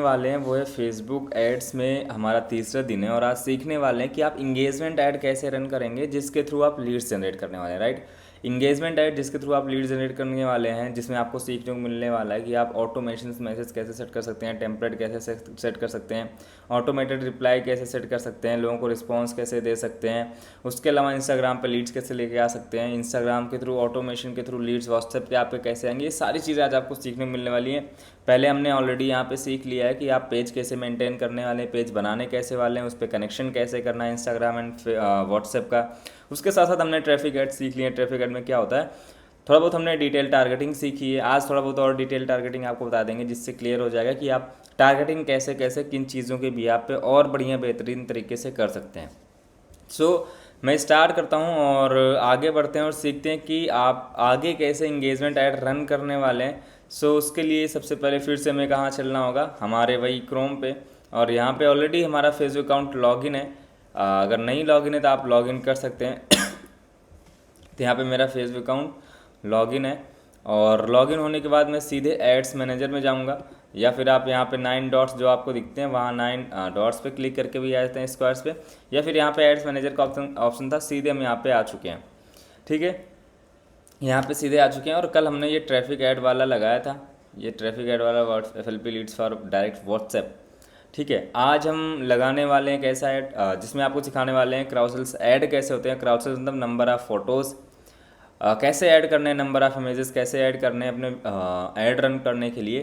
वाले हैं वो है फेसबुक एड्स में हमारा तीसरा दिन है और आज सीखने वाले हैं कि आप इंगेजमेंट ऐड कैसे रन करेंगे जिसके थ्रू आप लीड्स जनरेट करने वाले हैं, राइट। इंगेजमेंट ऐड जिसके थ्रू आप लीड्स जनरेट करने वाले हैं, जिसमें आपको सीखने को मिलने वाला है कि आप ऑटोमेशन मैसेज कैसे सेट कर सकते हैं, टेम्पलेट कैसे सेट कर सकते हैं, ऑटोमेटेड रिप्लाई कैसे सेट कर सकते हैं, लोगों को रिस्पॉन्स कैसे दे सकते हैं। उसके अलावा इंस्टाग्राम पर लीड्स कैसे लेके आ सकते हैं, इंस्टाग्राम के थ्रू ऑटोमेशन के थ्रू लीड्स व्हाट्सएप पे आप पे कैसे आएंगे, ये सारी चीज़ें आज आपको सीखने को मिलने वाली हैं। पहले हमने ऑलरेडी यहाँ पे सीख लिया है कि आप पेज कैसे मेंटेन करने वाले हैं, पेज बनाने कैसे वाले हैं, उस पर कनेक्शन कैसे करना है इंस्टाग्राम एंड व्हाट्सएप का। उसके साथ साथ हमने ट्रैफिक ऐड सीख लिया है। ट्रैफिक ऐड में क्या होता है, थोड़ा बहुत हमने डिटेल टारगेटिंग सीखी है। आज थोड़ा बहुत और डिटेल टारगेटिंग आपको बता देंगे जिससे क्लियर हो जाएगा कि आप टारगेटिंग कैसे कैसे किन चीज़ों के भी आप पे और बढ़िया बेहतरीन तरीके से कर सकते हैं। मैं स्टार्ट करता हूँ और आगे बढ़ते हैं और सीखते हैं कि आप आगे कैसे इंगेजमेंट ऐड रन करने वाले हैं। उसके लिए सबसे पहले फिर से हमें कहाँ चलना होगा, हमारे वही क्रोम पे। और यहाँ पे ऑलरेडी हमारा फेसबुक अकाउंट लॉगिन है। अगर नहीं लॉगिन है तो आप लॉगिन कर सकते हैं। तो यहाँ पे मेरा फेसबुक अकाउंट लॉगिन है और लॉगिन होने के बाद मैं सीधे एड्स मैनेजर में जाऊँगा, या फिर आप यहाँ पे 9 डॉट्स जो आपको दिखते हैं वहाँ 9 डॉट्स पे क्लिक करके भी आ जाते हैं, स्क्वायर्स पे, या फिर यहाँ पे एड्स मैनेजर का ऑप्शन था, सीधे हम यहाँ पे आ चुके हैं। ठीक है, यहाँ पे सीधे आ चुके हैं। और कल हमने ये ट्रैफिक ऐड वाला लगाया था, ये ट्रैफिक ऐड वाला FLP leads for direct WhatsApp. ठीक है, आज हम लगाने वाले हैं कैसा ऐड, जिसमें आपको सिखाने वाले हैं क्राउसेल्स ऐड कैसे होते हैं। क्राउसेल्स मतलब नंबर ऑफ फोटोज़ कैसे ऐड करने हैं, नंबर ऑफ इमेजेस कैसे ऐड करने हैं अपने ऐड रन करने के लिए।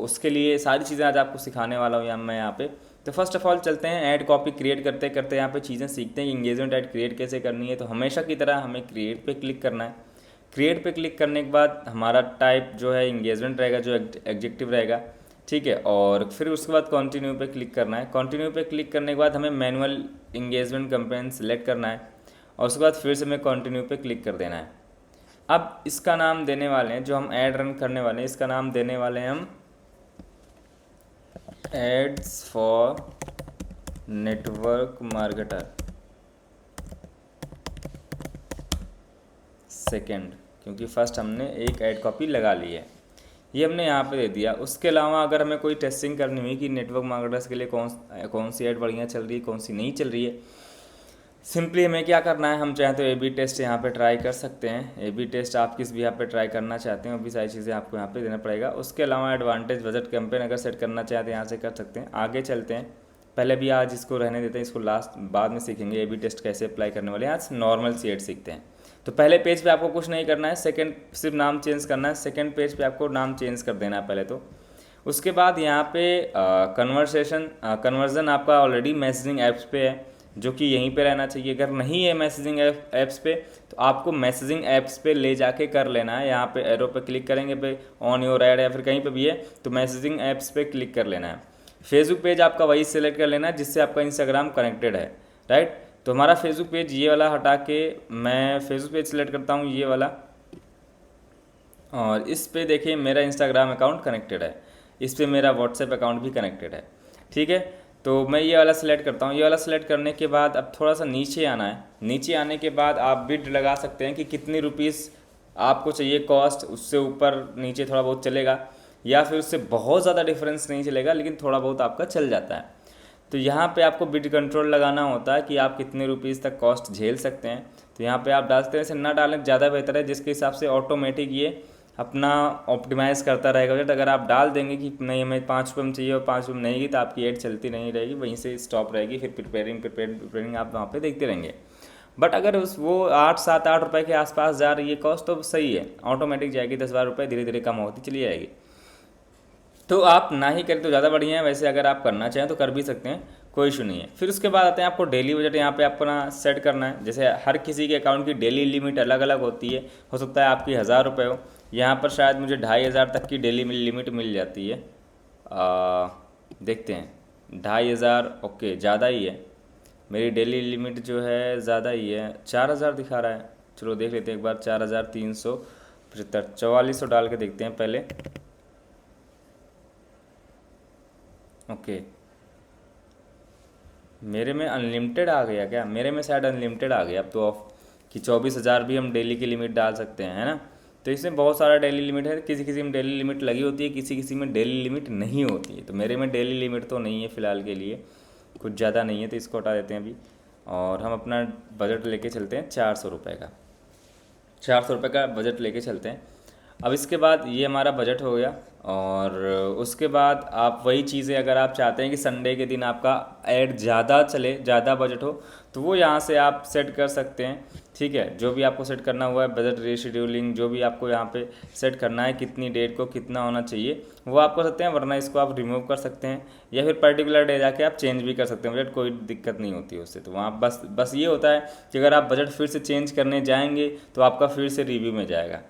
उसके लिए सारी चीज़ें आज आपको सिखाने वाला हूँ मैं यहाँ पे। तो फर्स्ट ऑफ ऑल चलते हैं, ऐड कॉपी क्रिएट करते करते यहाँ पे चीज़ें सीखते हैं कि इंगेजमेंट ऐड क्रिएट कैसे करनी है। तो हमेशा की तरह हमें क्रिएट पे क्लिक करना है। क्रिएट पे क्लिक करने के बाद हमारा टाइप जो है इंगेजमेंट रहेगा, जो एग्जेक्टिव रहेगा। ठीक है, और फिर उसके बाद कंटिन्यू पे क्लिक करना है। कंटिन्यू पे क्लिक करने के बाद हमें मैनुअल इंगेजमेंट कैंपेन सेलेक्ट करना है और उसके बाद फिर से हमें कंटिन्यू पे क्लिक कर देना है। अब इसका नाम देने वाले हैं, जो हम ऐड रन करने वाले हैं इसका नाम देने वाले हैं हम ads for network marketer second, क्योंकि फर्स्ट हमने एक ऐड कॉपी लगा ली है, ये हमने यहाँ पे दे दिया। उसके अलावा अगर हमें कोई टेस्टिंग करनी हुई कि नेटवर्क मार्केटर्स के लिए कौन सी ऐड बढ़िया चल रही है, कौन सी नहीं चल रही है, सिंपली हमें क्या करना है, हम चाहें तो A/B टेस्ट यहाँ पे ट्राई कर सकते हैं। A/B टेस्ट आप किस भी यहाँ पे ट्राई करना चाहते हैं वो भी सारी चीज़ें आपको यहाँ पे देना पड़ेगा। उसके अलावा एडवांटेज बजट कैंपेन अगर सेट करना चाहते हैं यहाँ से कर सकते हैं। आगे चलते हैं, पहले भी आज इसको रहने देते हैं, इसको लास्ट बाद में सीखेंगे A/B टेस्ट कैसे अप्लाई करने वाले हैं। आज नॉर्मल सी ऐड सीखते हैं। तो पहले पेज पे आपको कुछ नहीं करना है, सेकंड सिर्फ नाम चेंज करना है। सेकंड पेज पे आपको नाम चेंज कर देना है पहले तो। उसके बाद यहाँ पे कन्वर्जन आपका ऑलरेडी मैसेजिंग ऐप्स पे है, जो कि यहीं पे रहना चाहिए। अगर नहीं है मैसेजिंग ऐप्स पे तो आपको मैसेजिंग ऐप्स पे ले जाके कर लेना है। यहाँ पे एरो पे क्लिक करेंगे पे ऑन योर ऐड या फिर कहीं पे भी है तो मैसेजिंग ऐप्स पे क्लिक कर लेना है। फेसबुक पेज आपका वही सेलेक्ट कर लेना है जिससे आपका इंस्टाग्राम कनेक्टेड है, राइट। तो हमारा फेसबुक पेज ये वाला हटा के मैं फेसबुक पेज सेलेक्ट करता हूँ, ये वाला, और इस पे देखिए मेरा इंस्टाग्राम अकाउंट कनेक्टेड है, इस पे मेरा व्हाट्सएप अकाउंट भी कनेक्टेड है। ठीक है, तो मैं ये वाला सेलेक्ट करता हूँ। ये वाला सेलेक्ट करने के बाद अब थोड़ा सा नीचे आना है। नीचे आने के बाद आप बिड लगा सकते हैं कि कितनी रुपीस आपको चाहिए कॉस्ट, उससे ऊपर नीचे थोड़ा बहुत चलेगा या फिर उससे बहुत ज़्यादा डिफरेंस नहीं चलेगा, लेकिन थोड़ा बहुत आपका चल जाता है। तो यहाँ पे आपको बिड कंट्रोल लगाना होता है कि आप कितने रुपीज़ तक कॉस्ट झेल सकते हैं। तो यहाँ पे आप डाल सकते हैं, ऐसे ना डालें ज़्यादा बेहतर है, जिसके हिसाब से ऑटोमेटिक ये अपना ऑप्टिमाइज़ करता रहेगा बजट। अगर आप डाल देंगे कि नहीं हमें 5 रुपये में चाहिए और 5 रुपये में नहीं की, तो आपकी ऐड चलती नहीं रहेगी, वहीं से स्टॉप रहेगी। फिर प्रिपेयरिंग आप वहाँ पे देखते रहेंगे। बट अगर वो 8 रुपये के आसपास जा रही है कॉस्ट तो सही है, ऑटोमेटिक जाएगी, 10-12 रुपये धीरे धीरे कम होती चली जाएगी। तो आप ना ही करें तो ज़्यादा बढ़िया है। वैसे अगर आप करना चाहें तो कर भी सकते हैं, कोई इशू नहीं है। फिर उसके बाद आते हैं आपको डेली बजट यहाँ पे अपना सेट करना है। जैसे हर किसी के अकाउंट की डेली लिमिट अलग अलग होती है, हो सकता है आपकी 1000 रुपये हो, यहाँ पर शायद मुझे 2500 तक की डेली लिमिट मिल जाती है। देखते हैं 2500, ओके ज़्यादा ही है, मेरी डेली लिमिट जो है ज़्यादा ही है, 4000 दिखा रहा है। चलो देख लेते हैं एक बार, 4375, 4400 डाल के देखते हैं पहले। ओके, मेरे में अनलिमिटेड आ गया क्या? मेरे में शायद अनलिमिटेड आ गया अब तो ऑफ, कि 24,000 भी हम डेली की लिमिट डाल सकते हैं, है ना। तो इसमें बहुत सारा डेली लिमिट है, किसी किसी में डेली लिमिट लगी होती है, किसी किसी में डेली लिमिट नहीं होती है। तो मेरे में डेली लिमिट तो नहीं है फ़िलहाल के लिए, कुछ ज़्यादा नहीं है, तो इसको हटा देते हैं अभी। और हम अपना बजट लेके चलते हैं 400 रुपये का, 400 रुपये का बजट लेके चलते हैं। अब इसके बाद ये हमारा बजट हो गया, और उसके बाद आप वही चीज़ें, अगर आप चाहते हैं कि संडे के दिन आपका ऐड ज़्यादा चले, ज़्यादा बजट हो, तो वो यहाँ से आप सेट कर सकते हैं। ठीक है, जो भी आपको सेट करना हुआ है, बजट रीशेड्यूलिंग, जो भी आपको यहाँ पे सेट करना है, कितनी डेट को कितना होना चाहिए, वो आप कर सकते हैं, वरना इसको आप रिमूव कर सकते हैं, या फिर पर्टिकुलर डे जाके आप चेंज भी कर सकते हैं, बजट कोई दिक्कत नहीं होती है उससे। तो वहाँ बस ये होता है कि अगर आप बजट फिर से चेंज करने जाएंगे तो आपका फिर से रिव्यू में जाएगा,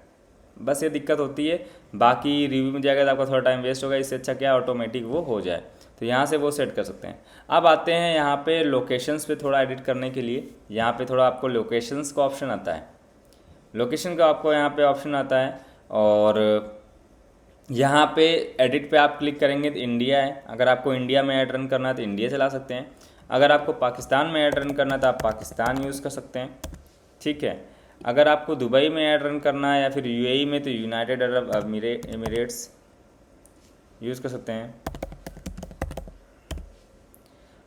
बस ये दिक्कत होती है। बाकी रिव्यू में जाएगा तो आपका थोड़ा टाइम वेस्ट होगा, इससे अच्छा क्या ऑटोमेटिक वो हो जाए। तो यहाँ से वो सेट कर सकते हैं। अब आते हैं यहाँ पे लोकेशंस पे थोड़ा एडिट करने के लिए। यहाँ पे थोड़ा आपको लोकेशंस का ऑप्शन आता है, लोकेशन का आपको यहाँ पे ऑप्शन आता है, और यहाँ पे एडिट पे आप क्लिक करेंगे तो इंडिया है। अगर आपको इंडिया में ऐड रन करना है तो इंडिया चला सकते हैं, अगर आपको पाकिस्तान में ऐड रन करना है तो आप पाकिस्तान यूज़ कर सकते हैं। ठीक है, अगर आपको दुबई में ऐड रन करना है या फिर यूएई में तो यूनाइटेड अरब एमिरेट्स यूज़ कर सकते हैं।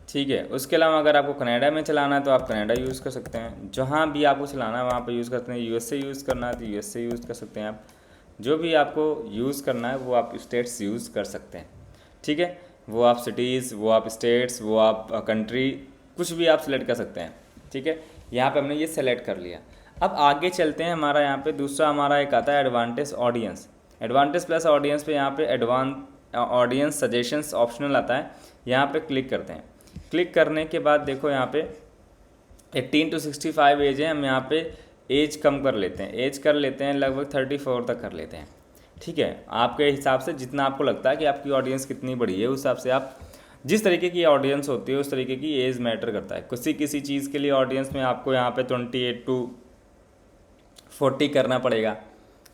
ठीक है, उसके अलावा अगर आपको कनाडा में चलाना है तो आप कनाडा यूज़ कर सकते हैं। जहाँ भी आपको चलाना है वहाँ पर यूज़ करते हैं। यूएसए यूज़ करना है तो यूएसए यूज़ कर सकते हैं आप। जो भी आपको यूज़ करना है वो आप स्टेट्स यूज़ कर सकते हैं। ठीक है, वो आप सिटीज़, वो आप स्टेट्स, वो आप कंट्री, कुछ भी आप सिलेक्ट कर सकते हैं। ठीक है, यहाँ पे हमने ये सेलेक्ट कर लिया। अब आगे चलते हैं, हमारा यहाँ पे दूसरा हमारा एक आता है advantage audience. Advantage plus audience पे यहाँ पे ऑडियंस सजेशंस ऑप्शनल आता है, यहाँ पे क्लिक करते हैं। क्लिक करने के बाद देखो यहाँ पे 18 to 65 एज है, हम यहाँ पे एज कम कर लेते हैं, एज कर लेते हैं लगभग 34 तक कर लेते हैं। ठीक है, आपके हिसाब से जितना आपको लगता है कि आपकी ऑडियंस कितनी बड़ी है, उस हिसाब से आप जिस तरीके की ऑडियंस होती है उस तरीके की एज मैटर करता है। किसी चीज़ के लिए ऑडियंस में आपको यहाँ पे 28 to 40 करना पड़ेगा,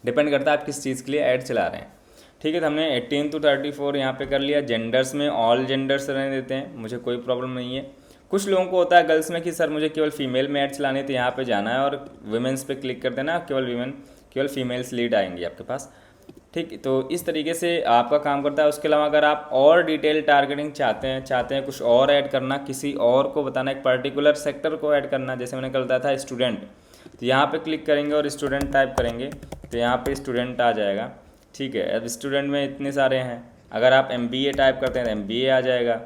डिपेंड करता है आप किस चीज़ के लिए ऐड चला रहे हैं। ठीक है, तो हमने 18 to 34 यहाँ पे कर लिया। जेंडर्स में ऑल जेंडर्स रहने देते हैं, मुझे कोई प्रॉब्लम नहीं है। कुछ लोगों को होता है गर्ल्स में कि सर मुझे केवल फीमेल में ऐड चलानी है, तो यहाँ पे जाना है और वुमेन्स पे क्लिक कर देना, केवल फीमेल्स लीड आएंगी आपके पास। ठीक, तो इस तरीके से आपका काम करता है। उसके अलावा अगर आप और डिटेल टारगेटिंग चाहते हैं कुछ और ऐड करना, किसी और को बताना, एक पर्टिकुलर सेक्टर को ऐड करना, जैसे मैंने कल बताया था स्टूडेंट, तो यहाँ पे क्लिक करेंगे और स्टूडेंट टाइप करेंगे तो यहाँ पे स्टूडेंट आ जाएगा। ठीक है, अब स्टूडेंट में इतने सारे हैं, अगर आप MBA टाइप करते हैं तो MBA आ जाएगा।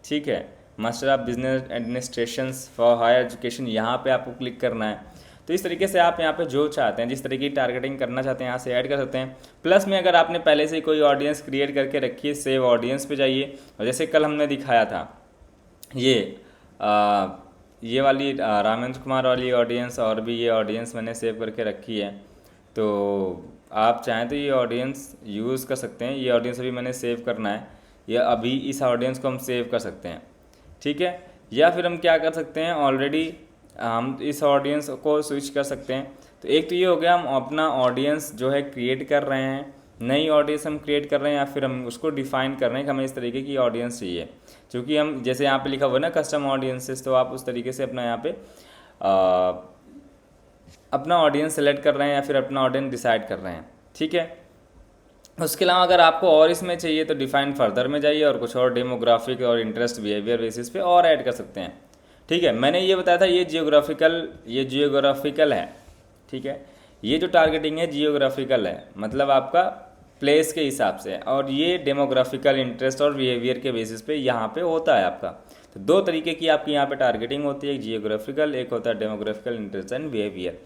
ठीक है, master of business administration for higher education, यहाँ पे आपको क्लिक करना है। तो इस तरीके से आप यहाँ पे जो चाहते हैं, जिस तरीके की टारगेटिंग करना चाहते हैं, यहाँ से ऐड कर सकते हैं। प्लस में अगर आपने पहले से कोई ऑडियंस क्रिएट करके रखी है, सेव ऑडियंस पे जाइए, और जैसे कल हमने दिखाया था ये वाली रामेंद्र कुमार वाली ऑडियंस, और भी ये ऑडियंस मैंने सेव करके रखी है, तो आप चाहें तो ये ऑडियंस यूज़ कर सकते हैं। ये ऑडियंस अभी मैंने सेव करना है, या अभी इस ऑडियंस को हम सेव कर सकते हैं। ठीक है, या फिर हम क्या कर सकते हैं, ऑलरेडी हम इस ऑडियंस को स्विच कर सकते हैं। तो एक तो ये हो गया, हम अपना ऑडियंस जो है क्रिएट कर रहे हैं, नई ऑडियंस हम क्रिएट कर रहे हैं, या फिर हम उसको डिफाइन कर रहे हैं कि हमें इस तरीके की ऑडियंस चाहिए। क्योंकि हम जैसे यहाँ पे लिखा हुआ है ना कस्टम ऑडियंसेस, तो आप उस तरीके से अपना यहाँ पे अपना ऑडियंस सेलेक्ट कर रहे हैं या फिर अपना ऑडियंस डिसाइड कर रहे हैं। ठीक है, उसके अलावा अगर आपको और इसमें चाहिए तो डिफाइन फर्दर में जाइए और कुछ और डेमोग्राफिक और इंटरेस्ट बिहेवियर बेसिस पे और ऐड कर सकते हैं। ठीक है, मैंने ये बताया था ये जियोग्राफिकल है। ठीक है, ये जो टारगेटिंग है जियोग्राफिकल है, मतलब आपका प्लेस के हिसाब से, और ये डेमोग्राफिकल इंटरेस्ट और बिहेवियर के बेसिस पे यहाँ पे होता है आपका। तो दो तरीके की आपकी यहाँ पे टारगेटिंग होती है, एक जियोग्राफिकल, एक होता है डेमोग्राफिकल इंटरेस्ट एंड बिहेवियर।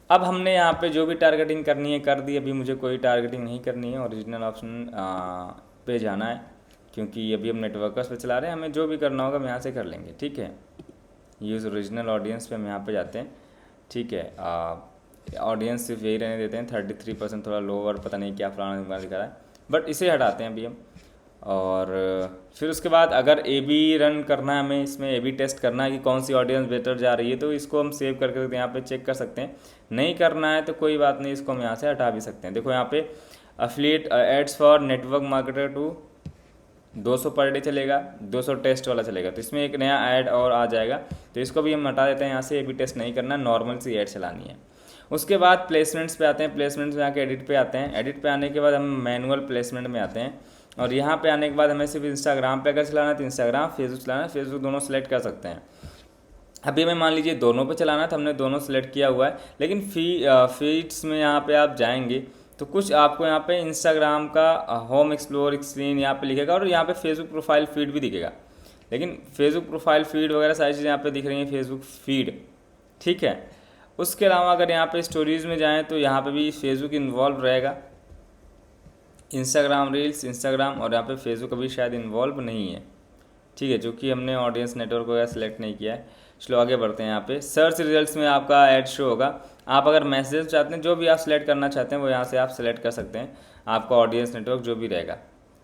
अब हमने यहाँ पे जो भी टारगेटिंग करनी है कर दी, अभी मुझे कोई टारगेटिंग नहीं करनी है, ओरिजिनल ऑप्शन पे जाना है, क्योंकि अभी हम नेटवर्कर्स पे चला रहे हैं, हमें जो भी करना होगा हम यहाँ से कर लेंगे। ठीक है, यूज़ ओरिजिनल ऑडियंस पे हम यहाँ पे जाते हैं। ठीक है, ऑडियंस सिर्फ यही रहने देते हैं 33%, थोड़ा लोअर, पता नहीं क्या फलाना दिखा रहा है, बट इसे हटाते हैं अभी हम। और फिर उसके बाद अगर AB रन करना है, हमें इसमें AB टेस्ट करना है कि कौन सी ऑडियंस बेटर जा रही है, तो इसको हम सेव करके यहाँ पे चेक कर सकते हैं। नहीं करना है तो कोई बात नहीं, इसको हम यहाँ से हटा भी सकते हैं। देखो यहाँ पे affiliate ads for network marketer to 200 per day चलेगा, 200 टेस्ट वाला चलेगा, तो इसमें एक नया ऐड और आ जाएगा, तो इसको भी हम हटा देते हैं यहाँ से। AB टेस्ट नहीं करना, नॉर्मल सी ऐड चलानी है। उसके बाद प्लेसमेंट्स पे आते हैं, प्लेसमेंट्स में आके एडिट पे आते हैं, एडिट पे आने के बाद हम मैनुअल प्लेसमेंट में आते हैं, और यहाँ पे आने के बाद हमें सिर्फ इंस्टाग्राम पे अगर चलाना है तो इंस्टाग्राम, फेसबुक चलाना है फेसबुक, दोनों सेलेक्ट कर सकते हैं। अभी हमें मान लीजिए दोनों पे चलाना है तो हमने दोनों सेलेक्ट किया हुआ है, लेकिन फीड्स में यहाँ पे आप जाएंगे तो कुछ आपको यहाँ पे इंस्टाग्राम का होम एक्सप्लोर स्क्रीन यहाँ पे लिखेगा, और यहाँ पे फेसबुक प्रोफाइल फीड भी दिखेगा, लेकिन फेसबुक प्रोफाइल फीड वगैरह सारी चीज़ें यहाँ पे दिख रही हैं, फेसबुक फीड, ठीक है। उसके अलावा अगर यहाँ पे स्टोरीज़ में जाएँ तो यहाँ पे भी फेसबुक इन्वॉल्व रहेगा, इंस्टाग्राम रील्स, इंस्टाग्राम, और यहाँ पे फेसबुक अभी शायद इन्वॉल्व नहीं है, ठीक है, जो कि हमने ऑडियंस नेटवर्क वगैरह सेलेक्ट नहीं किया है। चलो आगे बढ़ते हैं। यहाँ पे सर्च रिजल्ट्स में आपका ऐड शो होगा, आप अगर मैसेज चाहते हैं, जो भी आप सेलेक्ट करना चाहते हैं वो यहाँ से आप सेलेक्ट कर सकते हैं, आपका ऑडियंस नेटवर्क जो भी रहेगा,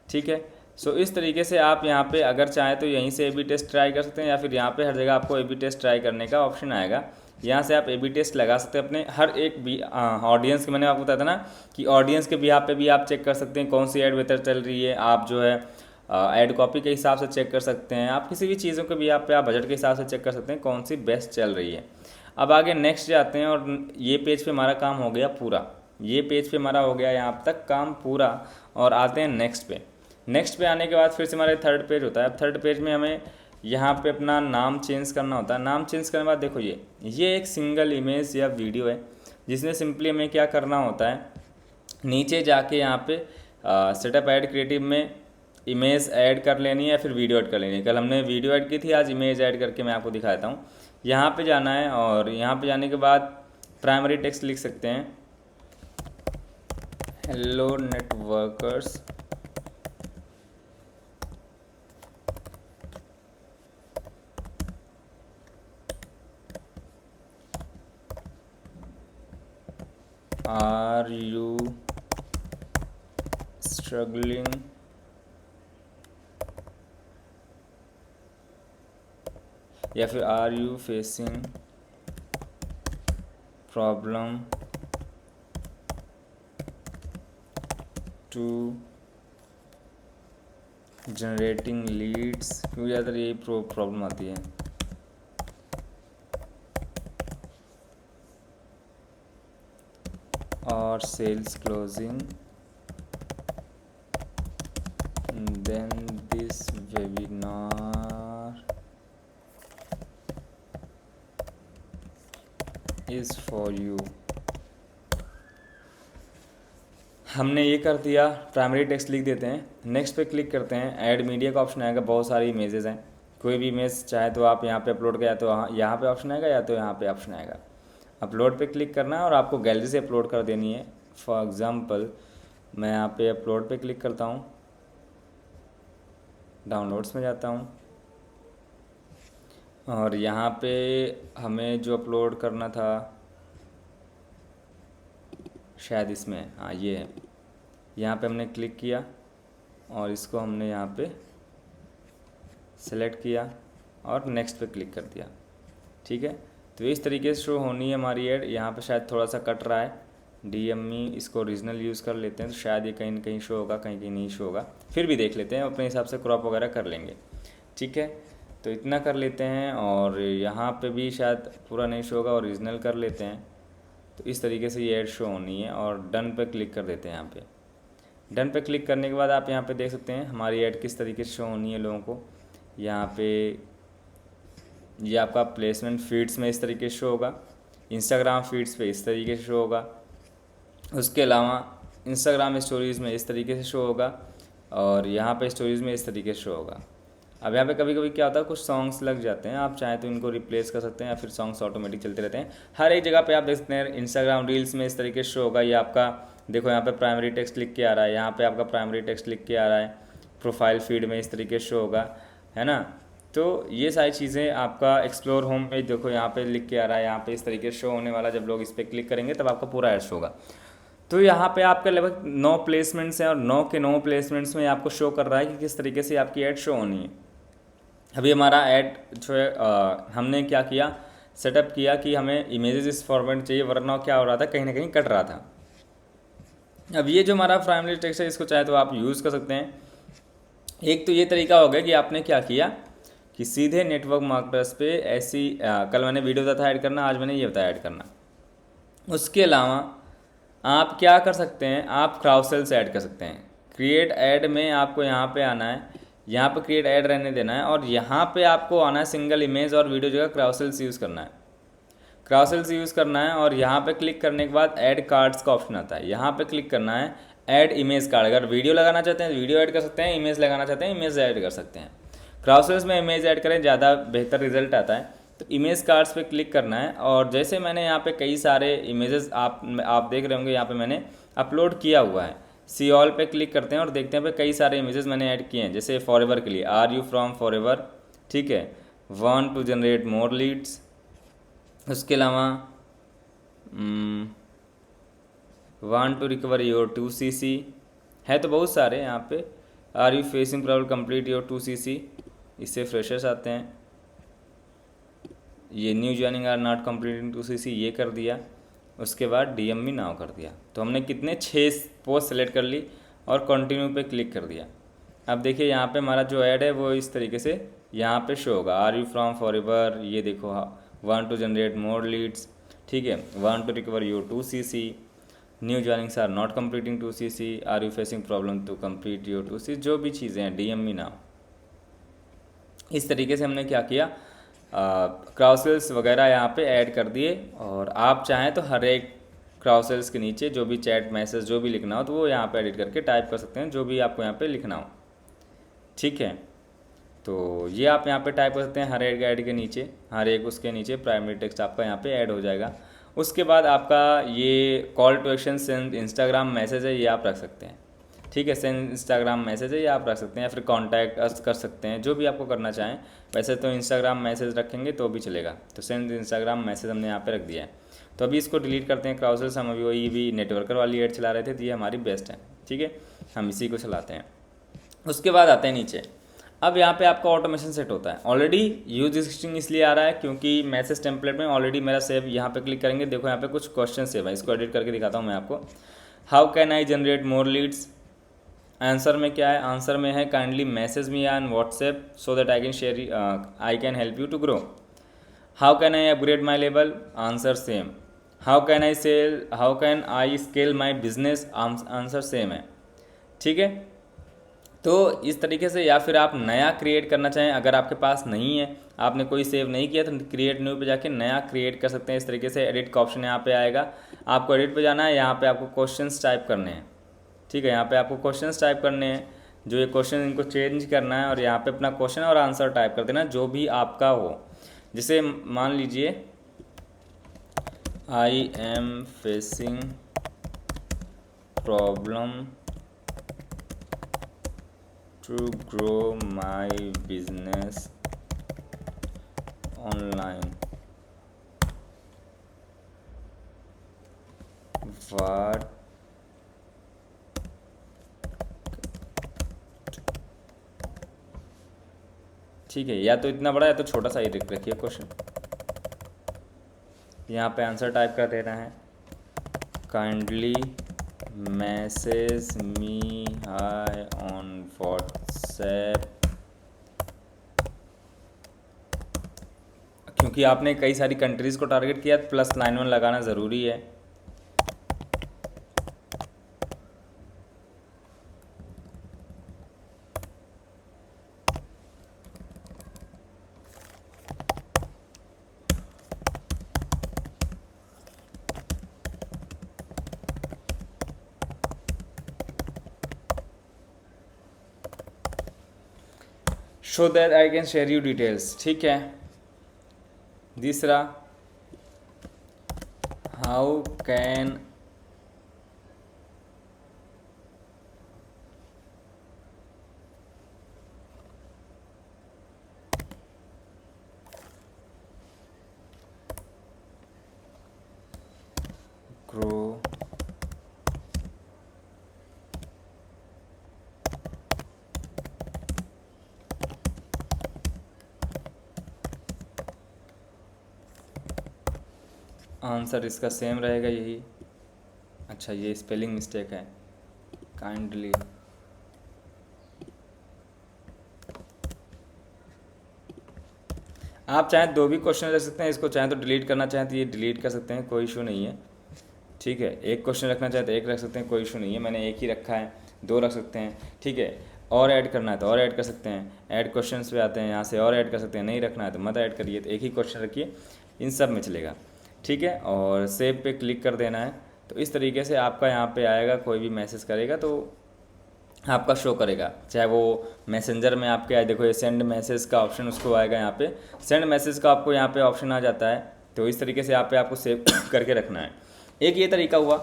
ठीक है। सो इस तरीके से आप यहाँ पे अगर चाहें तो यहीं से A/B टेस्ट ट्राई कर सकते हैं, या फिर यहाँ पे हर जगह आपको A/B टेस्ट ट्राई करने का ऑप्शन आएगा, यहाँ से आप A/B टेस्ट लगा सकते हैं अपने हर एक भी ऑडियंस के। मैंने आपको बताया था ना कि ऑडियंस के बिहाफ पे भी आप चेक कर सकते हैं कौन सी ऐड बेहतर चल रही है, आप जो है ऐड कॉपी के हिसाब से चेक कर सकते हैं, आप किसी भी चीज़ों के भी आप बजट के हिसाब से चेक कर सकते हैं कौन सी बेस्ट चल रही है। अब आगे नेक्स्ट जाते हैं, और ये पेज पे हमारा काम हो गया पूरा, ये पेज पे हमारा हो गया यहाँ तक काम पूरा, और आते हैं नेक्स्ट पे। नेक्स्ट पे आने के बाद फिर से हमारे थर्ड पेज होता है। अब थर्ड पेज में हमें यहाँ पे अपना नाम चेंज करना होता है। नाम चेंज करने के बाद देखो ये एक सिंगल इमेज या वीडियो है, जिसमें सिंपली हमें क्या करना होता है, नीचे जाके यहाँ पे सेटअप ऐड क्रिएटिव में इमेज ऐड कर लेनी है या फिर वीडियो ऐड कर लेनी है। कल हमने वीडियो ऐड की थी, आज इमेज ऐड करके मैं आपको दिखा देता हूँ। यहाँ पे जाना है, और यहाँ पे जाने के बाद प्राइमरी टेक्स्ट लिख सकते हैं, hello networkers, are you struggling या फिर are you facing problem to generating leads, क्योंकि ज़्यादातर यही प्रॉब्लम आती है। और sales closing, then this webinar is for you. हमने ये कर दिया, प्राइमरी टेक्स्ट लिख देते हैं। नेक्स्ट पे क्लिक करते हैं, ऐड मीडिया का ऑप्शन आएगा, बहुत सारी इमेजेस हैं, कोई भी इमेज चाहे तो आप यहाँ पे अपलोड किया तो यहाँ पे ऑप्शन आएगा, या तो यहाँ पे ऑप्शन आएगा, अपलोड पे क्लिक करना है और आपको गैलरी से अपलोड कर देनी है। फॉर एग्ज़ाम्पल मैं यहाँ पे अपलोड पे क्लिक करता हूँ, डाउनलोड्स में जाता हूँ, और यहाँ पे हमें जो अपलोड करना था शायद इसमें, हाँ ये है, यहाँ पे हमने क्लिक किया और इसको हमने यहाँ पे सेलेक्ट किया और नेक्स्ट पे क्लिक कर दिया, ठीक है। तो इस तरीके से शो होनी है हमारी ऐड। यहाँ पे शायद थोड़ा सा कट रहा है, DME इसको ओरिजिनल यूज़ कर लेते हैं तो शायद ये कहीं ना कहीं शो होगा, कहीं कहीं नहीं शो होगा, फिर भी देख लेते हैं, अपने हिसाब से क्रॉप वगैरह कर लेंगे, ठीक है। तो इतना कर लेते हैं, और यहाँ पे भी शायद पूरा नहीं शो होगा, ओरिजिनल कर लेते हैं। तो इस तरीके से ये ऐड शो होनी है, और डन पे क्लिक कर देते हैं। यहाँ पे डन पे क्लिक करने के बाद आप यहाँ पे देख सकते हैं हमारी ऐड किस तरीके से शो होनी है लोगों को। यहाँ पे ये आपका प्लेसमेंट फीड्स में इस तरीके से शो होगा, इंस्टाग्राम फीड्स पे इस तरीके से शो होगा, उसके अलावा इंस्टाग्राम स्टोरीज़ में इस तरीके से शो होगा, और यहाँ पे स्टोरीज़ में इस तरीके से शो होगा। अब यहाँ पे कभी कभी क्या होता है, कुछ सॉन्ग्स लग जाते हैं, आप चाहें तो इनको रिप्लेस कर सकते हैं, या फिर सॉन्ग्स ऑटोमेटिक चलते रहते हैं। हर एक जगह पे आप देख सकते हैं इंस्टाग्राम रील्स में इस तरीके से शो होगा। ये आपका देखो यहाँ पे प्राइमरी टेक्स्ट लिख के आ रहा है, यहाँ पे आपका प्राइमरी टेक्स्ट लिख के आ रहा है, प्रोफाइल फीड में इस तरीके से शो होगा, है ना। तो ये सारी चीज़ें आपका एक्सप्लोर होम में देखो यहाँ पे लिख के आ रहा है, यहाँ पे इस तरीके से शो होने वाला, जब लोग इस पर क्लिक करेंगे तब आपका पूरा ऐड शो होगा। तो यहाँ पे आपका लगभग 9 प्लेसमेंट्स हैं, और 9 के 9 प्लेसमेंट्स में आपको शो कर रहा है कि किस तरीके से आपकी ऐड शो होनी है। अभी हमारा ऐड जो है हमने क्या किया, सेटअप किया कि हमें इमेजेस इस फॉर्मेट चाहिए, वरना क्या हो रहा था, कहीं ना कहीं कट रहा था। अब ये जो हमारा प्राइमरी टेक्स्ट है, इसको चाहे तो आप यूज़ कर सकते हैं। एक तो ये तरीका हो गया कि आपने क्या किया कि सीधे नेटवर्क मार्केटर्स पे ऐसी कल मैंने वीडियो बताया था ऐड करना, आज मैंने ये बताया ऐड करना। उसके अलावा आप क्या कर सकते हैं, आप क्राउसेल्स ऐड कर सकते हैं। क्रिएट ऐड में आपको यहाँ पे आना है, यहाँ पे क्रिएट ऐड रहने देना है, और यहाँ पे आपको आना है सिंगल इमेज और वीडियो जगह क्राउसेल्स यूज़ करना है। क्राउसेल्स यूज़ करना है और यहाँ पे क्लिक करने के बाद ऐड कार्ड्स का ऑप्शन आता है, यहाँ पे क्लिक करना है ऐड इमेज कार्ड। अगर वीडियो लगाना चाहते हैं वीडियो ऐड कर सकते हैं, इमेज लगाना चाहते हैं इमेज ऐड कर सकते हैं। क्राउसेल्स में इमेज ऐड करें, ज़्यादा बेहतर रिजल्ट आता है। तो इमेज कार्ड्स पे क्लिक करना है, और जैसे मैंने यहाँ पे कई सारे इमेजेस आप देख रहे होंगे, यहाँ पे मैंने अपलोड किया हुआ है। सी ऑल पे क्लिक करते हैं और देखते हैं पे कई सारे इमेजेस मैंने ऐड किए हैं। जैसे फॉरएवर के लिए आर यू फ्रॉम फॉरएवर, ठीक है, want to generate more leads. उसके अलावा want to recover your 2cc है, तो बहुत सारे यहाँ पे। Are you facing problem complete your 2cc, इससे फ्रेशर्स आते हैं। ये new joining are not completing 2cc, ये कर दिया। उसके बाद डीएम भी नाउ कर दिया। तो हमने कितने 6 पोस्ट सेलेक्ट कर ली और कंटिन्यू पे क्लिक कर दिया। अब देखिए यहाँ पे हमारा जो ऐड है वो इस तरीके से यहाँ पे शो होगा। आर यू फ्रॉम फॉरएवर, ये देखो, want to generate more leads, ठीक है, want to recover your 2cc, new joinings are not completing 2cc, are you facing problem to complete your 2cc, जो भी चीज़ें हैं, डीएम मी नाउ। इस तरीके से हमने क्या किया, क्राउसेल्स वगैरह यहाँ पे ऐड कर दिए। और आप चाहें तो हर एक क्राउसेल्स के नीचे जो भी चैट मैसेज जो भी लिखना हो तो वो यहाँ पे एडिट करके टाइप कर सकते हैं, जो भी आपको यहाँ पे लिखना हो, ठीक है। तो ये आप यहाँ पे टाइप कर सकते हैं हर एक ऐड के नीचे, हर एक उसके नीचे प्राइमरी टेक्स्ट आपका यहाँ पे ऐड हो जाएगा। उसके बाद आपका ये call to action send Instagram message है, ये आप रख सकते हैं, ठीक है। सेंड इंस्टाग्राम मैसेज है, ये आप रख सकते हैं, या फिर कॉन्टैक्ट अस कर सकते हैं, जो भी आपको करना चाहें। वैसे तो इंस्टाग्राम मैसेज रखेंगे तो भी चलेगा, तो सेंड इंस्टाग्राम मैसेज हमने यहाँ पे रख दिया है। तो अभी इसको डिलीट करते हैं क्राउसेल्स। हम अभी वही भी नेटवर्कर वाली ऐड चला रहे थे, तो ये हमारी बेस्ट है, ठीक है, हम इसी को चलाते हैं। उसके बाद आते हैं नीचे। अब यहाँ पे आपका ऑटोमेशन सेट होता है। ऑलरेडी यूज स्ट्रिंग इसलिए आ रहा है क्योंकि मैसेज टेम्पलेट में ऑलरेडी मेरा सेव, यहाँ पे क्लिक करेंगे, देखो यहाँ पे कुछ क्वेश्चन सेव है, इसको एडिट करके दिखाता हूँ मैं आपको। How can I generate more leads, answer में क्या है, आंसर में है kindly message me on WhatsApp so that I can share, I can help you to grow. How can I upgrade my level, answer same. How can I scale my business, answer same है, ठीक है। तो इस तरीके से, या फिर आप नया क्रिएट करना चाहें, अगर आपके पास नहीं है, आपने कोई सेव नहीं किया, तो क्रिएट न्यू पे जाके नया क्रिएट कर सकते हैं। इस तरीके से एडिट का ऑप्शन यहाँ पे आएगा, आपको एडिट पे जाना है, यहाँ पे आपको क्वेश्चंस टाइप करने हैं, ठीक है। यहाँ पे आपको क्वेश्चंस टाइप करने हैं, जो ये क्वेश्चन इनको चेंज करना है, और यहाँ पे अपना क्वेश्चन और आंसर टाइप कर देना, जो भी आपका हो। जैसे मान लीजिए I am facing problem to grow my business online, what ठीक है, या तो इतना बड़ा या तो छोटा सा ही रखिए क्वेश्चन। यहाँ पे आंसर टाइप कर देना है, kindly message me hi on WhatsApp, क्योंकि आपने कई सारी कंट्रीज़ को टारगेट किया, +91 लगाना ज़रूरी है। सो that I can share you details, ठीक है। तीसरा, हाउ कैन ग्रो आंसर इसका सेम रहेगा यही। अच्छा, ये स्पेलिंग मिस्टेक है, काइंडली आप चाहें 2 भी क्वेश्चन रख सकते हैं, इसको चाहें तो डिलीट करना चाहें तो ये डिलीट कर सकते हैं, कोई इशू नहीं है। ठीक है, एक क्वेश्चन रखना चाहे तो एक रख सकते हैं, कोई इशू नहीं है, मैंने एक ही रखा है, दो रख सकते हैं। ठीक है, और ऐड करना है तो और ऐड कर सकते हैं, ऐड क्वेश्चंस पे आते हैं, यहाँ से और ऐड कर सकते हैं, नहीं रखना है तो मत ऐड करिए, तो एक ही क्वेश्चन रखिए, इन सब में चलेगा। ठीक है, और सेव पे क्लिक कर देना है। तो इस तरीके से आपका यहाँ पे आएगा, कोई भी मैसेज करेगा तो आपका शो करेगा, चाहे वो मैसेंजर में आपके आए, देखो ये सेंड मैसेज का ऑप्शन उसको आएगा, यहाँ पे सेंड मैसेज का आपको यहाँ पे ऑप्शन आ जाता है। तो इस तरीके से यहाँ पे आपको सेव करके रखना है। एक ये तरीका हुआ।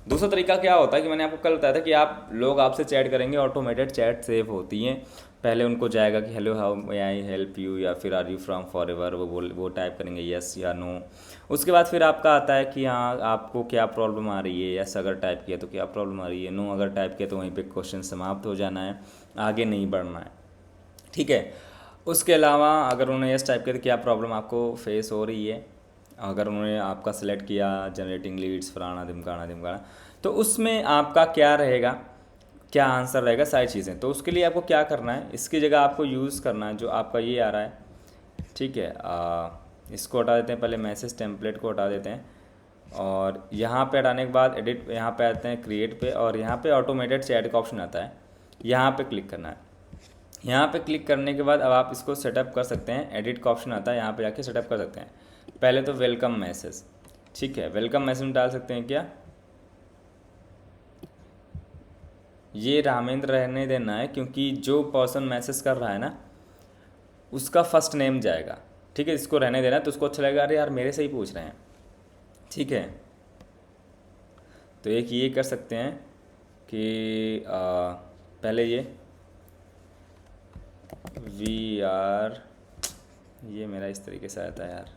दूसरा तरीका क्या होता है कि मैंने आपको कल बताया था कि आप लोग आपसे चैट करेंगे, ऑटोमेटेड चैट सेव होती हैं। पहले उनको जाएगा कि hello how may I help you, या फिर are you from forever, वो टाइप करेंगे यस या नो। उसके बाद फिर आपका आता है कि हाँ आपको क्या प्रॉब्लम आ रही है, यस अगर टाइप किया तो क्या प्रॉब्लम आ रही है, नो अगर टाइप किया तो वहीं पे क्वेश्चन समाप्त हो जाना है, आगे नहीं बढ़ना है। ठीक है, उसके अलावा अगर उन्होंने यस टाइप किया तो क्या प्रॉब्लम आपको फेस हो रही है, अगर उन्होंने आपका सिलेक्ट किया जनरेटिंग लीड्स फलाना ढिमकाना ढिमकाना, तो उसमें आपका क्या रहेगा, क्या आंसर रहेगा, सारी चीज़ें। तो उसके लिए आपको क्या करना है, इसकी जगह आपको यूज़ करना है जो आपका ये आ रहा है। ठीक है, इसको हटा देते हैं, पहले मैसेज टेम्पलेट को हटा देते हैं, और यहाँ पे हटाने के बाद एडिट, यहाँ पे आते हैं क्रिएट पे, और यहाँ पे ऑटोमेटेड चैट का ऑप्शन आता है, यहाँ पे क्लिक करना है। यहाँ पे क्लिक करने के बाद अब आप इसको सेटअप कर सकते हैं, एडिट का ऑप्शन आता है, यहाँ पे जाके सेटअप कर सकते हैं। पहले तो वेलकम मैसेज, ठीक है, वेलकम मैसेज डाल सकते हैं क्या, ये रामेंद्र रहने देना है, क्योंकि जो पर्सन मैसेज कर रहा है ना उसका फर्स्ट नेम जाएगा। ठीक है, इसको रहने देना है, तो उसको अच्छा लगेगा, अरे यार मेरे से ही पूछ रहे हैं। ठीक है, तो एक ये कर सकते हैं कि पहले ये वी आर, ये मेरा इस तरीके से आता है यार,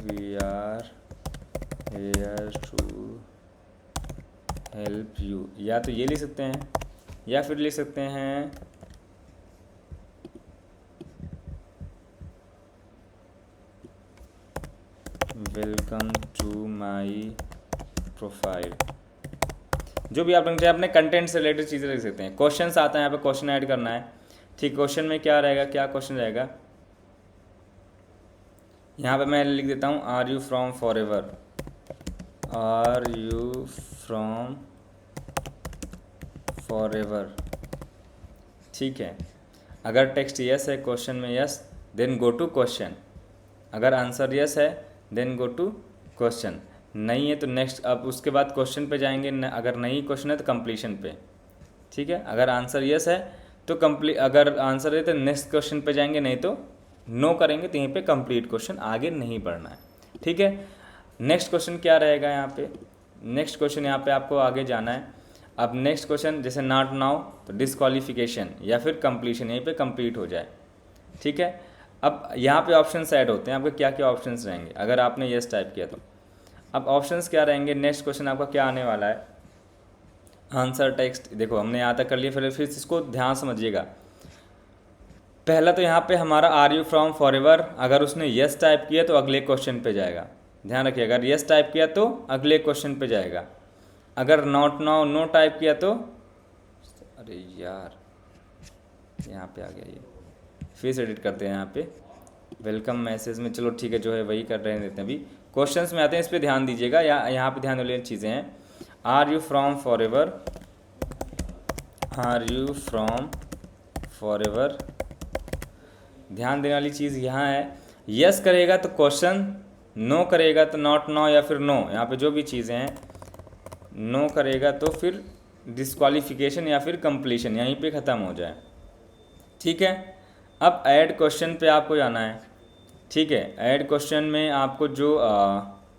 we are here to help you, या तो ये लिख सकते हैं या फिर लिख सकते हैं वेलकम टू माई प्रोफाइल। जो भी आप लिखते हैं अपने कंटेंट से रिलेटेड चीज़ें लिख सकते हैं। क्वेश्चंस आता है, यहाँ पे क्वेश्चन ऐड करना है। ठीक, क्वेश्चन में क्या रहेगा, क्या क्वेश्चन रहेगा, यहाँ पे मैं लिख देता हूँ are you from forever, are you from forever. ठीक है, अगर टेक्स्ट यस है, क्वेश्चन में yes, then go to question, अगर आंसर यस है देन गो टू क्वेश्चन, नहीं है तो नेक्स्ट, अब उसके बाद क्वेश्चन पे जाएंगे, अगर नहीं क्वेश्चन है तो कंप्लीशन पे। ठीक है, अगर आंसर यस है तो अगर आंसर है तो नेक्स्ट क्वेश्चन पे जाएंगे, नहीं तो नो करेंगे, तो यहीं पे कंप्लीट क्वेश्चन, आगे नहीं बढ़ना है। ठीक है, नेक्स्ट क्वेश्चन क्या रहेगा यहाँ पे, नेक्स्ट क्वेश्चन यहाँ पे आपको आगे जाना है। अब नेक्स्ट क्वेश्चन जैसे नॉट नाउ तो डिस्क्वालिफिकेशन या फिर कंप्लीशन, यहीं पे कंप्लीट हो जाए। ठीक है, अब यहाँ पे ऑप्शंस ऐड होते हैं, आपके क्या क्या ऑप्शंस रहेंगे अगर आपने यस टाइप किया तो। अब ऑप्शंस क्या रहेंगे, नेक्स्ट क्वेश्चन आपका क्या आने वाला है, आंसर टेक्स्ट। देखो हमने यहाँ तक कर लिया, फिर इसको ध्यान समझिएगा। पहला तो यहाँ पे हमारा are you from forever, अगर उसने यस टाइप किया तो अगले क्वेश्चन पे जाएगा, ध्यान रखिए, अगर यस टाइप किया तो अगले क्वेश्चन पे जाएगा। अगर नॉट नाउ नो टाइप किया तो, अरे यार यहाँ पे आ गया ये, फिर से एडिट करते हैं यहाँ पे वेलकम मैसेज में, चलो ठीक है जो है वही कर रहे देते हैं। अभी क्वेश्चंस में आते हैं, इस पर ध्यान दीजिएगा, यहाँ पे ध्यान वाली चीज़ें हैं। Are you from forever, are you from forever, ध्यान देने वाली चीज़ यहाँ है, यस करेगा तो क्वेश्चन, नो करेगा तो नॉट नाउ या फिर नो, यहाँ पे जो भी चीज़ें हैं, नो करेगा तो फिर डिस्क्वालिफिकेशन या फिर कंप्लीशन, यहीं पे ख़त्म हो जाए। ठीक है, अब ऐड क्वेश्चन पे आपको जाना है। ठीक है, ऐड क्वेश्चन में आपको जो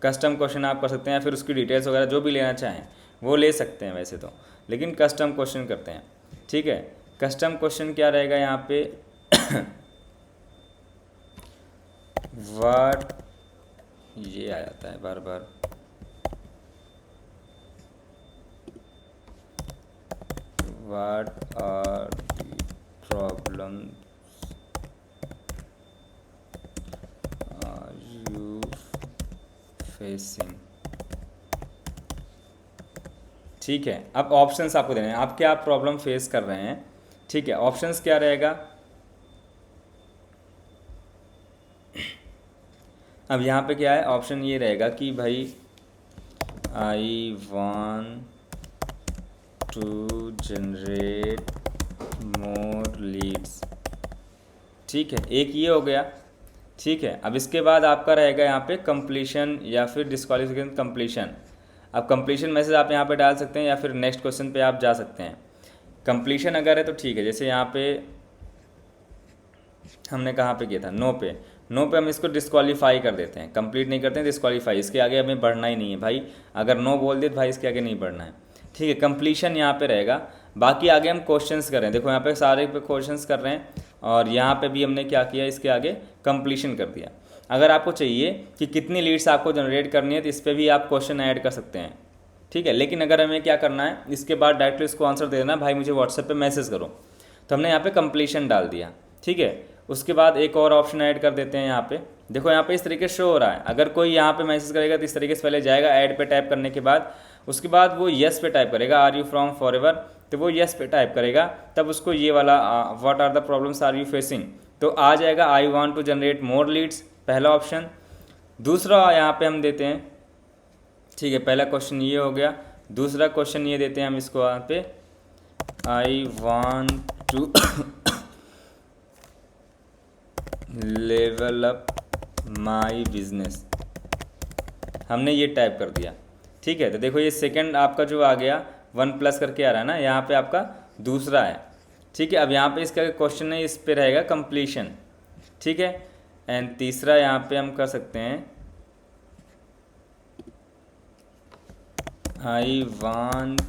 कस्टम क्वेश्चन आप कर सकते हैं, या फिर उसकी डिटेल्स वगैरह जो भी लेना चाहें वो ले सकते हैं वैसे तो, लेकिन कस्टम क्वेश्चन करते हैं। ठीक है, कस्टम क्वेश्चन क्या रहेगा यहाँ पे वाट, ये आ जाता है बार बार, what are the problem are you facing. ठीक है, अब ऑप्शंस आपको देने हैं, आप क्या प्रॉब्लम फेस कर रहे हैं। ठीक है, ऑप्शंस क्या रहेगा, अब यहाँ पे क्या है, ऑप्शन ये रहेगा कि भाई I want to generate more leads. ठीक है, एक ये हो गया। ठीक है, अब इसके बाद आपका रहेगा यहाँ पे कंप्लीशन या फिर डिस्क्वालिफिकेशन कंप्लीशन। अब कंप्लीशन मैसेज आप यहाँ पे डाल सकते हैं या फिर नेक्स्ट क्वेश्चन पे आप जा सकते हैं। कंप्लीशन अगर है तो ठीक है, जैसे यहाँ पे हमने कहाँ पे किया था, नो पे, नो पे हम इसको डिस्क्वालीफाई कर देते हैं, कंप्लीट नहीं करते हैं, डिस्क्वालीफाई, इसके आगे हमें बढ़ना ही नहीं है भाई, अगर नो बोल दे तो भाई इसके आगे नहीं बढ़ना है। ठीक है, कंप्लीशन यहाँ पे रहेगा। बाकी आगे हम क्वेश्चंस कर रहे हैं, देखो यहाँ पे सारे पे क्वेश्चंस कर रहे हैं और यहाँ पे भी हमने क्या किया, इसके आगे कंप्लीशन कर दिया। अगर आपको चाहिए कि कितनी लीड्स आपको जनरेट करनी है तो इस पर भी आप क्वेश्चन ऐड कर सकते हैं। ठीक है, लेकिन अगर हमें क्या करना है, इसके बाद डायरेक्टली इसको आंसर दे देना, भाई मुझे व्हाट्सएप पे मैसेज करो, तो हमने यहाँ पे कंप्लीशन डाल दिया। ठीक है, उसके बाद एक और ऑप्शन ऐड कर देते हैं यहाँ पे, देखो यहाँ पे इस तरीके से शो हो रहा है, अगर कोई यहाँ पे मैसेज करेगा तो इस तरीके से पहले जाएगा ऐड पे टैप करने के बाद, उसके बाद वो येस पे टाइप करेगा, are you from forever, तो वो येस पे टाइप करेगा, तब उसको ये वाला what are the problems are you facing, तो आ जाएगा I want to generate more leads, पहला ऑप्शन। दूसरा यहाँ पे हम देते हैं, ठीक है, पहला क्वेश्चन ये हो गया। दूसरा क्वेश्चन ये देते हैं हम इसको यहाँ पे, I want to level up my business, हमने ये टाइप कर दिया। ठीक है, तो देखो ये सेकंड आपका जो आ गया 1+ करके आ रहा है ना, यहाँ पे आपका दूसरा है। ठीक है, अब यहाँ पे इसका क्वेश्चन है, इस पे रहेगा कंप्लीशन। ठीक है, एंड तीसरा यहाँ पे हम कर सकते हैं, I want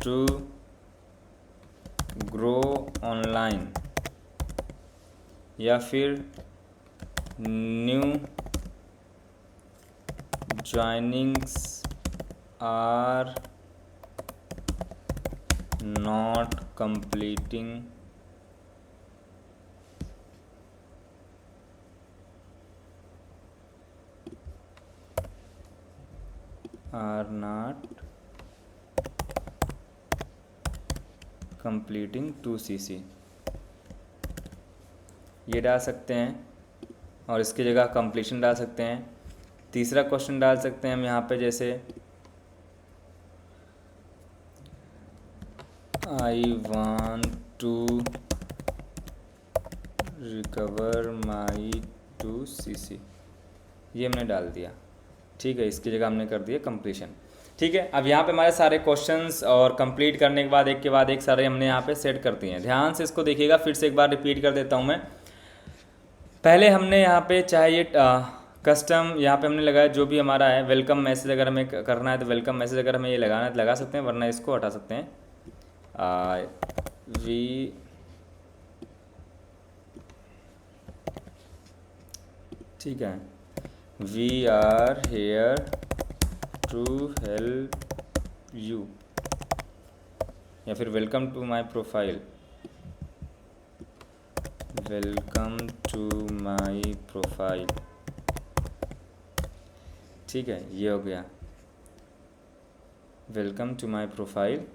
to grow online, या फिर new joinings are not completing are not completing 2cc, ये डाल सकते हैं और इसकी जगह कंप्लीशन डाल सकते हैं। तीसरा क्वेश्चन डाल सकते हैं हम यहाँ पे, जैसे I want to recover my 2cc, ये हमने डाल दिया। ठीक है, इसकी जगह हमने कर दिया कंप्लीशन। ठीक है, अब यहाँ पे हमारे सारे क्वेश्चंस और कंप्लीट करने के बाद एक सारे हमने यहाँ पे सेट कर दिए हैं। ध्यान से इसको देखिएगा, फिर से एक बार रिपीट कर देता हूँ मैं। पहले हमने यहाँ पे चाहे ये कस्टम यहाँ पे हमने लगाया, जो भी हमारा है वेलकम मैसेज, अगर हमें करना है तो वेलकम मैसेज अगर हमें ये लगाना है तो लगा सकते हैं, वरना इसको हटा सकते हैं। वी ठीक है, we are here to help you, या फिर welcome to my profile, welcome to my profile. ठीक है, ये हो गया वेलकम टू माई प्रोफाइल।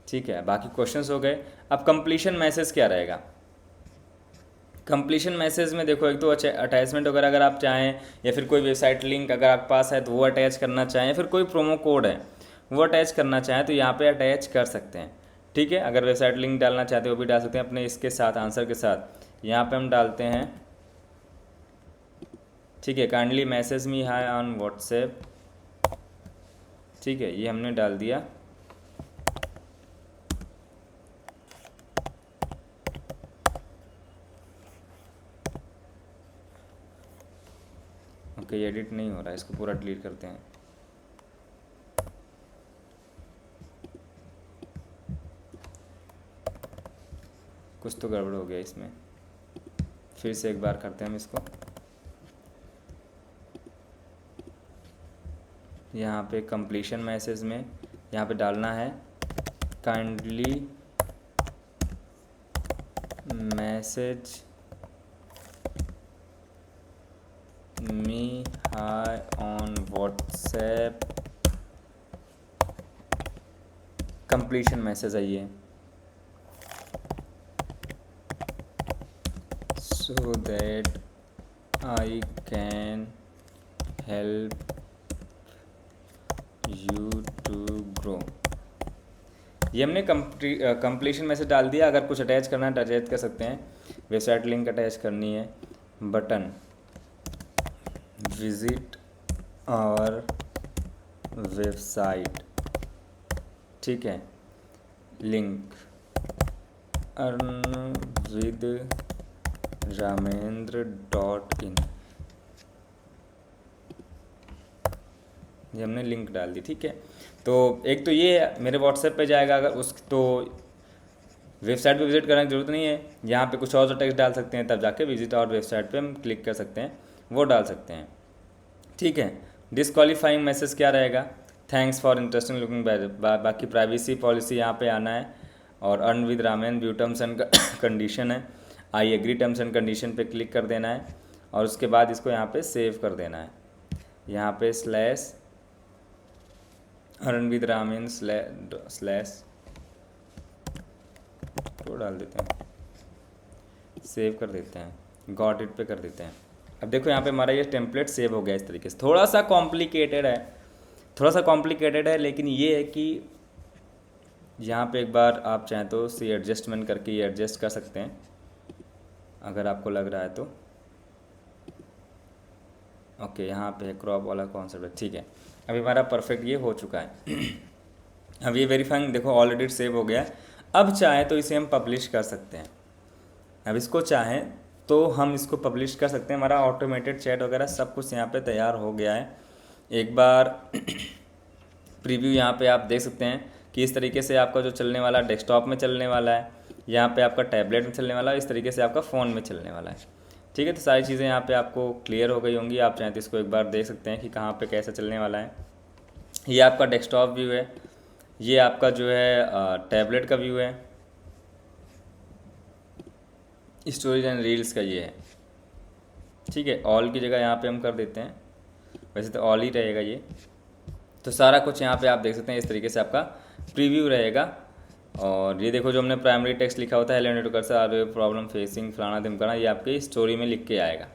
ठीक है, बाकी क्वेश्चंस हो गए। अब कंप्लीशन मैसेज क्या रहेगा, कंप्लीशन मैसेज में देखो, एक तो अटैचमेंट वगैरह अगर आप चाहें, या फिर कोई वेबसाइट लिंक अगर आपके पास है तो वो अटैच करना चाहें, या फिर कोई प्रोमो कोड है वो अटैच करना चाहें तो यहाँ पे अटैच कर सकते हैं। ठीक है, अगर वेबसाइट लिंक डालना चाहते हैं वो भी डाल सकते हैं अपने इसके साथ, आंसर के साथ। यहाँ पे हम डालते हैं, ठीक है, kindly message me hi on WhatsApp. ठीक है, ये हमने डाल दिया। ओके, ये एडिट नहीं हो रहा है, इसको पूरा डिलीट करते हैं। कुछ तो गड़बड़ हो गया इसमें, फिर से एक बार करते हैं हम इसको। यहाँ पे कंप्लीशन मैसेज में यहाँ पे डालना है, kindly message me hi WhatsApp completion message आइए, so that I can help you to grow. ये हमने कंप्लीशन मैसेज डाल दिया। अगर कुछ अटैच करना है तो अटैच कर सकते हैं, वेबसाइट लिंक अटैच करनी है, बटन विजिट और वेबसाइट, ठीक है, लिंक arnvidramendra.in, ये हमने लिंक डाल दी, ठीक है। तो एक तो ये मेरे व्हाट्सएप पे जाएगा, अगर उस तो वेबसाइट पे विजिट करने की ज़रूरत नहीं है, यहाँ पे कुछ और टेक्स्ट डाल सकते हैं, तब जाके विजिट और वेबसाइट पे हम क्लिक कर सकते हैं, वो डाल सकते हैं, ठीक है। डिसक्वालीफाइंग मैसेज क्या रहेगा, थैंक्स फॉर इंटरेस्टिंग लुकिंग बाकी प्राइवेसी पॉलिसी यहाँ पे आना है, और अर्न विद रामेन व्यू टर्म्स एंड कंडीशन है, I agree terms and condition पे क्लिक कर देना है, और उसके बाद इसको यहाँ पे सेव कर देना है, यहाँ पे slash earn with ramen slash तो डाल देते हैं, सेव कर देते हैं, गॉट इट पे कर देते हैं। अब देखो यहाँ पे हमारा ये टेम्पलेट सेव हो गया इस तरीके से। थोड़ा सा कॉम्प्लिकेटेड है, लेकिन ये है कि यहाँ पे एक बार आप चाहें तो सी एडजस्टमेंट करके ये एडजस्ट कर सकते हैं, अगर आपको लग रहा है तो। ओके, यहाँ पे क्रॉप वाला कॉन्सेप्ट है, ठीक है। अभी हमारा परफेक्ट ये हो चुका है। अब ये वेरीफाइंग देखो ऑलरेडी सेव हो गया है। अब चाहे तो इसे हम पब्लिश कर सकते हैं। अब इसको चाहें तो हम इसको पब्लिश कर सकते हैं। हमारा ऑटोमेटेड चैट वगैरह सब कुछ यहाँ पे तैयार हो गया है। एक बार प्रीव्यू यहाँ पे आप देख सकते हैं कि इस तरीके से आपका जो चलने वाला डेस्कटॉप में चलने वाला है, यहाँ पे आपका टैबलेट में चलने वाला है, इस तरीके से आपका फ़ोन में चलने वाला है, ठीक है। तो सारी चीज़ें यहाँ पे आपको क्लियर हो गई होंगी। आप चाहें तो इसको एक बार देख सकते हैं कि कहाँ पे कैसे चलने वाला है। ये आपका डेस्कटॉप व्यू है, ये आपका जो है टैबलेट का व्यू है, स्टोरेज एंड रील्स का ये है, ठीक है। ऑल की जगह यहाँ पे हम कर देते हैं, वैसे तो ऑल ही रहेगा ये। तो सारा कुछ यहाँ पे आप देख सकते हैं, इस तरीके से आपका प्रीव्यू रहेगा। और ये देखो जो हमने प्राइमरी टेक्स्ट लिखा होता है, हेलो नेटवर्क से आर प्रॉब्लम फेसिंग फलाना धिमकाना, ये आपकी स्टोरी में लिख के आएगा,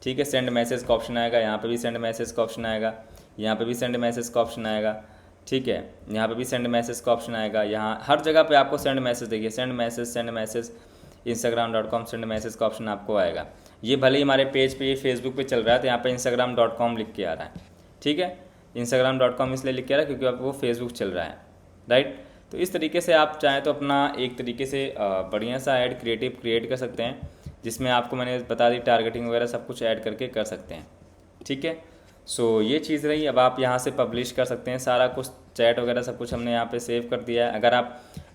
ठीक है। सेंड मैसेज का ऑप्शन आएगा, यहाँ पे भी सेंड मैसेज का ऑप्शन आएगा, यहाँ पे भी सेंड मैसेज का ऑप्शन आएगा, ठीक है। यहाँ पे भी सेंड मैसेज का ऑप्शन आएगा। यहाँ हर जगह पे आपको सेंड मैसेज देखिए, send message instagram.com send message का ऑप्शन आपको आएगा। ये भले ही हमारे पेज पे ये फेसबुक पे चल रहा है तो यहाँ पे instagram.com लिख के आ रहा है, ठीक है। instagram.com इसलिए लिख के आ रहा है क्योंकि आपको वो फेसबुक चल रहा है, राइट। तो इस तरीके से आप चाहें तो अपना एक तरीके से बढ़िया सा ऐड क्रिएट कर सकते हैं, जिसमें आपको मैंने बता दी टारगेटिंग वगैरह सब कुछ ऐड करके कर सकते हैं, ठीक है। सो ये चीज़ रही। अब आप यहाँ से पब्लिश कर सकते हैं, सारा कुछ चैट वगैरह सब कुछ हमने यहाँ पे सेव कर दिया है।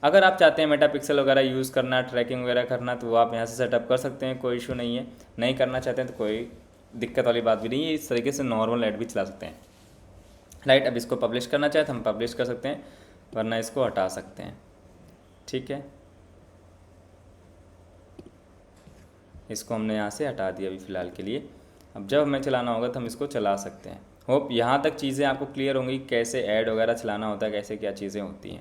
अगर आप चाहते हैं मेटापिक्सल वगैरह यूज़ करना, ट्रैकिंग वगैरह करना, तो वो आप यहाँ से सेटअप कर सकते हैं, कोई इशू नहीं है। नहीं करना चाहते हैं तो कोई दिक्कत वाली बात भी नहीं है, इस तरीके से नॉर्मल ऐड भी चला सकते हैं, राइट। अब इसको पब्लिश करना चाहे तो हम पब्लिश कर सकते हैं, वरना इसको हटा सकते हैं, ठीक है। इसको हमने यहाँ से हटा दिया अभी फ़िलहाल के लिए। अब जब हमें चलाना होगा तो हम इसको चला सकते हैं। होप यहाँ तक चीज़ें आपको क्लियर होंगी, कैसे ऐड वगैरह चलाना होता है, कैसे क्या चीज़ें होती हैं।